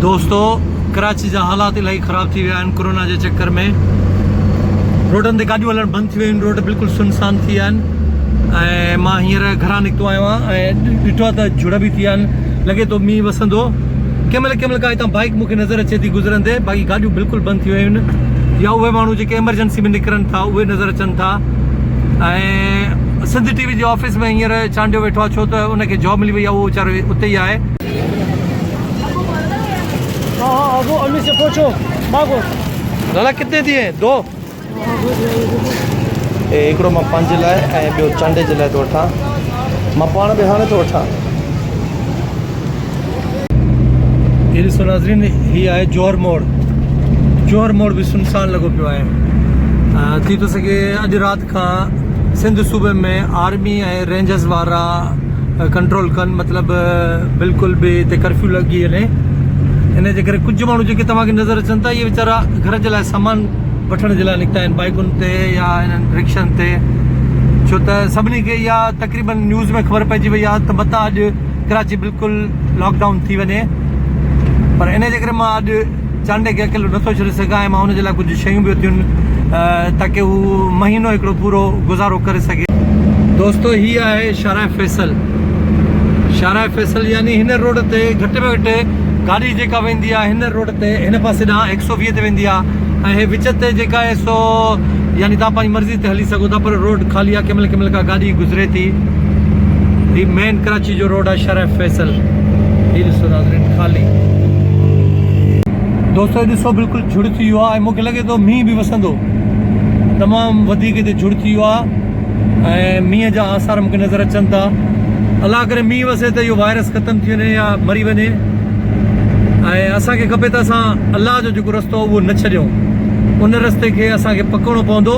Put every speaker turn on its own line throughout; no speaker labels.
दोस्तों कराची जा हालात इलाही ख़राब थी विया आहिनि कोरोना जे चक्कर में। रोडनि ते गाॾियूं हलणु बंदि थी वियूं आहिनि, रोड बिल्कुलु सुनसान थी विया आहिनि। ऐं मां हींअर घरां निकितो आहियो आहियां ऐं ॾिठो आहे त झुड़ बि थी विया आहिनि। लॻे थो मींहुं वसंदो। कंहिंमहिल का हितां बाइक मूंखे नज़र अचे थी गुज़रंदे, बाक़ी गाॾियूं बिल्कुलु बंदि थी वियूं आहिनि। या उहे माण्हू जेके एमरजेंसी में निकिरनि था उहे नज़र अचनि था। ऐं सिंध टीवी जे ऑफिस में हींअर चांडियो वेठो आहे, छो त उनखे जॉब मिली वई आहे, उहो वीचारो उते ई आहे। दादा कितने दिए? दो। हिकिड़ो मां पंहिंजे लाइ ऐं ॿियो चांडे जे लाइ थो वठां। मां पाण बि हाणे थो वठां। हीअ ॾिसो नाज़रीन, हीअ आहे जौहर मोड़। जौहर मोड़ बि सुनसान लॻो पियो आहे। थी थो सघे अॼु राति खां सिंध सूबे में आर्मी ऐं रेंजर्स वारा कंट्रोल कनि, मतिलबु बिल्कुलु बि हिते कर्फ्यू लॻी वञे। इन जे करे कुझु माण्हू जेके तव्हांखे नज़र अचनि था, इहे वीचारा घर जे लाइ सामान वठण जे लाइ निकिता आहिनि, बाइकुनि ते या इन्हनि रिक्शनि ते। छो त सभिनी खे इहा तक़रीबन न्यूज़ में ख़बर पइजी वई आहे त मतां अॼु कराची बिल्कुलु लॉकडाउन थी वञे। पर इन जे करे मां अॼु चांडे खे अकेलो नथो छॾे सघां ऐं मां हुनजे लाइ कुझु शयूं बि वरितियूं आहिनि ताकी हू महीनो हिकिड़ो पूरो गुज़ारो करे सघे। दोस्तो हीअ आहे शाराए फैसल। शाराए फैसल यानी हिन रोड ते घटि में घटि गाॾी जेका वेंदी आहे हिन रोड ते हिन पासे ॾांहुं 120 ते वेंदी आहे ऐं हे विच ते जेका आहे सो यानी तव्हां पंहिंजी मर्ज़ी ते हली सघो था, पर रोड ख़ाली आहे। कंहिंमहिल का गाॾी गुज़रे थी। हीअ मेन कराची जो रोड आहे शाराए फैसल। हीअ ॾिसो नाज़रीन ख़ाली। दोस्तो ॾिसो बिल्कुलु झुड़ थी वियो आहे ऐं मूंखे लॻे थो मींहुं बि वसंदो। तमामु वधीक हिते झुड़ थी वियो आहे ऐं मींहं जा आसार मूंखे नज़र अचनि था। अलाह करे मींहुं वसे त इहो वायरस ख़तमु थी वञे या मरी वञे। ऐं असांखे खपे त असां अलाह जो जेको रस्तो आहे उहो न छॾियूं, उन रस्ते खे असांखे पकिड़णो पवंदो।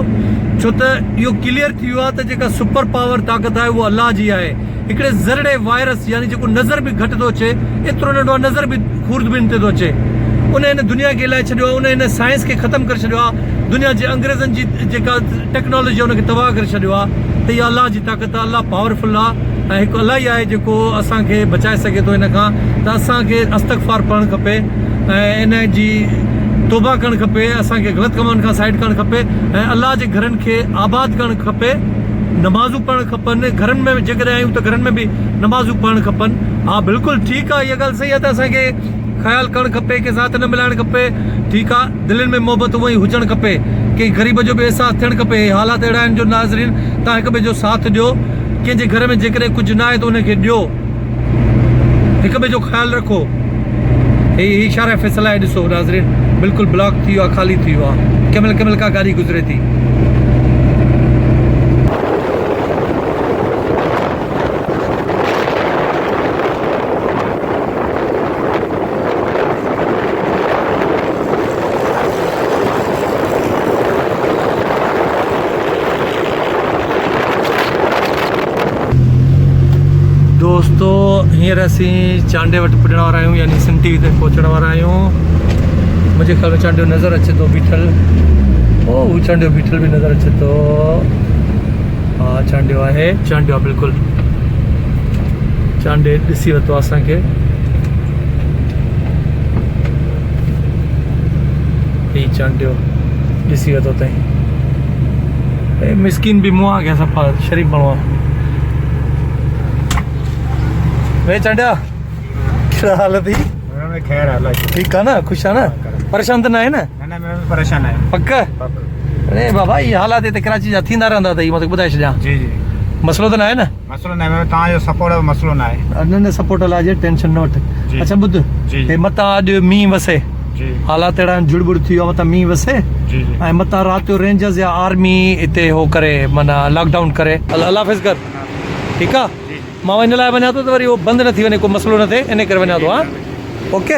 छो त इहो क्लियर थी वियो आहे त जेका सुपर पावर ताक़त आहे उहा अलाह जी आहे। हिकिड़े ज़रड़े वायरस यानी जेको नज़र बि घटि थो अचे, एतिरो नंढो आहे, नज़र बि खूरदबीन ते थो अचे, उन हिन दुनिया खे हिलाए छॾियो आहे, उन हिन साइंस खे ख़तमु करे छॾियो आहे। दुनिया जे अंग्रेज़नि जी जेका टेक्नोलॉजी आहे उनखे तबाह करे छॾियो आहे। त इहा अलाह जी ताक़त आहे, अलाह पावरफुल आहे ऐं हिकु अलाह ई आहे जेको असांखे बचाए सघे थो इन खां। त असांखे इस्तग़फ़ार पढ़णु खपे ऐं इन जी तौबा करणु खपे। असांखे ग़लति कमनि खां साइड करणु खपे ऐं अलाह जे घरनि खे आबाद करणु खपे। नमाज़ूं पढ़णु खपनि। घरनि में जेकॾहिं आहियूं त घरनि में बि नमाज़ूं पढ़णु खपनि। हा बिल्कुलु ठीकु आहे, इहा ॻाल्हि सही आहे त असांखे ख़्यालु करणु खपे, कंहिं साथ न मिलाइणु खपे। ठीकु आहे, दिलनि में मोहबत उहा ई हुजणु खपे, कंहिं ग़रीब जो बि अहसासु थियणु खपे। हालात अहिड़ा आहिनि जो नाज़रीन तव्हां हिक ॿिए जो साथ ॾियो। कंहिंजे घर में जेकॾहिं कुझु न आहे त उनखे ॾियो, हिक ॿिए जो ख़्यालु रखो। ही शाराए फैसल आहे। ॾिसो नाज़रीन बिल्कुलु ब्लॉक थी वियो आहे, ख़ाली थी वियो आहे। कंहिंमहिल का गाॾी गुज़रे थी। दोस्तो हींअर असीं चांडे वटि पुॼण वारा आहियूं, यानी सिंध टीवी ते पहुचण वारा आहियूं। मुंहिंजे ख़्याल में चांडियो नज़र अचे थो बीठल। ओ हू चांडियो बीठल बि नज़र अचे थो। हा चांडियो आहे, चांडियो आहे बिल्कुलु। चांडे ॾिसी वरितो आहे असांखे। हीउ चांडियो ॾिसी वरितो अथई। मिस्किन बि मुंहुं आहे कंहिं सफ़ा शरीफ़ माण्हू आहे। वे चांडिया कहिड़ा हाल थी?
खैर हाल
ठीकु आहे न? ख़ुशि आहे न? परेशान त न आहे न?
परेशान आहे
पक? अरे बाबा ये हालात हिते कराची जा थींदा रहंदा अथई, मां तोखे ॿुधाए छॾियां।
जी जी
मसलो त न आहे न?
मसलो न आहे, तव्हांजो सपोर्ट जो मसलो न आहे।
न न सपोर्ट लाइ जे टेंशन न वठि। अच्छा ॿुध, हे मतां अॼु मींहुं वसे, हालात अहिड़ा आहिनि, जुड़बुड़ थी वियो आहे, मतां मींहुं वसे ऐं मतां राति जो रेंजर्स या आर्मी हिते हो करे माना लॉकडाउन करे। अल्लाह हाफ़िज़ कर। ठीकु आहे, मां हिन लाइ वञा थो त वरी उहो बंदि न थी वञे, को मसलो न थिए, इन करे वञा थो। हा ओके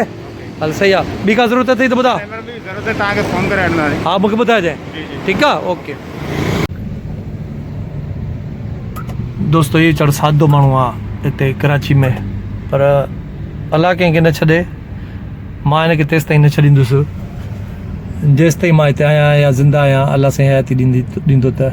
हल सही आहे। ॿी का ज़रूरत अथई त ॿुधा।
तव्हांखे फ़ोन करे
हा मूंखे ॿुधाइजांइ। ठीकु आहे ओके। दोस्तो इहो चढ़ सादो माण्हू आहे हिते कराची में, पर अलाह कंहिंखे न छॾे। मां हिनखे तेसि ताईं न छॾींदुसि जेसि ताईं मां हिते आहियां या ज़िंदा आहियां। अलाह साईं हयाती ॾींदो त